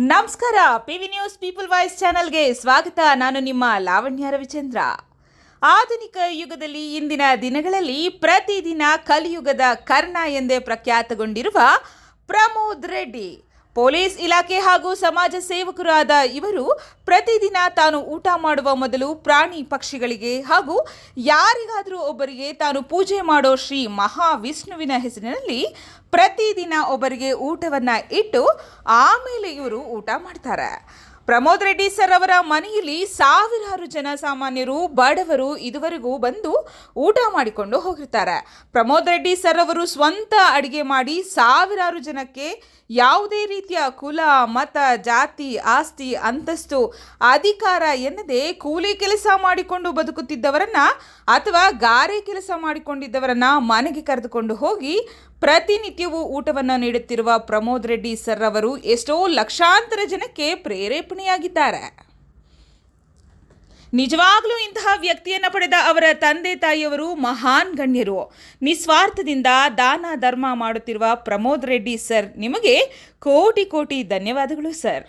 ನಮಸ್ಕಾರ. PV news people voice ಚಾನೆಲ್ಗೆ ಸ್ವಾಗತ. ನಾನು ನಿಮ್ಮ ಲಾವಣ್ಯ ರವಿಚಂದ್ರ. ಆಧುನಿಕ ಯುಗದಲ್ಲಿ ಇಂದಿನ ದಿನಗಳಲ್ಲಿ ಪ್ರತಿದಿನ ಕಲಿಯುಗದ ಕರ್ಣ ಎಂದೇ ಪ್ರಖ್ಯಾತಗೊಂಡಿರುವ ಪ್ರಮೋದ್ ರೆಡ್ಡಿ ಪೊಲೀಸ್ ಇಲಾಖೆ ಹಾಗೂ ಸಮಾಜ ಸೇವಕರಾದ ಇವರು ಪ್ರತಿದಿನ ತಾನು ಊಟ ಮಾಡುವ ಮೊದಲು ಪ್ರಾಣಿ ಪಕ್ಷಿಗಳಿಗೆ ಹಾಗೂ ಯಾರಿಗಾದರೂ ಒಬ್ಬರಿಗೆ ತಾನು ಪೂಜೆ ಮಾಡೋ ಶ್ರೀ ಮಹಾವಿಷ್ಣುವಿನ ಹೆಸರಿನಲ್ಲಿ ಪ್ರತಿದಿನ ಒಬ್ಬರಿಗೆ ಊಟವನ್ನು ಇಟ್ಟು ಆಮೇಲೆ ಇವರು ಊಟ ಮಾಡ್ತಾರೆ. ಪ್ರಮೋದ್ ರೆಡ್ಡಿ ಸರ್ ಅವರ ಮನೆಯಲ್ಲಿ ಸಾವಿರಾರು ಜನ ಸಾಮಾನ್ಯರು ಬಡವರು ಇದುವರೆಗೂ ಬಂದು ಊಟ ಮಾಡಿಕೊಂಡು ಹೋಗಿರ್ತಾರೆ. ಪ್ರಮೋದ್ ರೆಡ್ಡಿ ಸರ್ ಅವರು ಸ್ವಂತ ಅಡಿಗೆ ಮಾಡಿ ಸಾವಿರಾರು ಜನಕ್ಕೆ ಯಾವುದೇ ರೀತಿಯ ಕುಲ, ಮತ, ಜಾತಿ, ಆಸ್ತಿ, ಅಂತಸ್ತು, ಅಧಿಕಾರ ಎನ್ನದೇ ಕೂಲಿ ಕೆಲಸ ಮಾಡಿಕೊಂಡು ಬದುಕುತ್ತಿದ್ದವರನ್ನ ಅಥವಾ ಗಾರೆ ಕೆಲಸ ಮಾಡಿಕೊಂಡಿದ್ದವರನ್ನ ಮನೆಗೆ ಕರೆದುಕೊಂಡು ಹೋಗಿ ಪ್ರತಿನಿತ್ಯವೂ ಊಟವನ್ನು ನೀಡುತ್ತಿರುವ ಪ್ರಮೋದ್ ರೆಡ್ಡಿ ಸರ್ ಅವರು ಎಷ್ಟೋ ಲಕ್ಷಾಂತರ ಜನಕ್ಕೆ ಪ್ರೇರೇಪಣೆಯಾಗಿದ್ದಾರೆ. ನಿಜವಾಗ್ಲೂ ಇಂತಹ ವ್ಯಕ್ತಿಯನ್ನು ಪಡೆದ ಅವರ ತಂದೆ ತಾಯಿಯವರು ಮಹಾನ್ ಗಣ್ಯರು. ನಿಸ್ವಾರ್ಥದಿಂದ ದಾನ ಧರ್ಮ ಮಾಡುತ್ತಿರುವ ಪ್ರಮೋದ್ ರೆಡ್ಡಿ ಸರ್, ನಿಮಗೆ ಕೋಟಿ ಕೋಟಿ ಧನ್ಯವಾದಗಳು ಸರ್.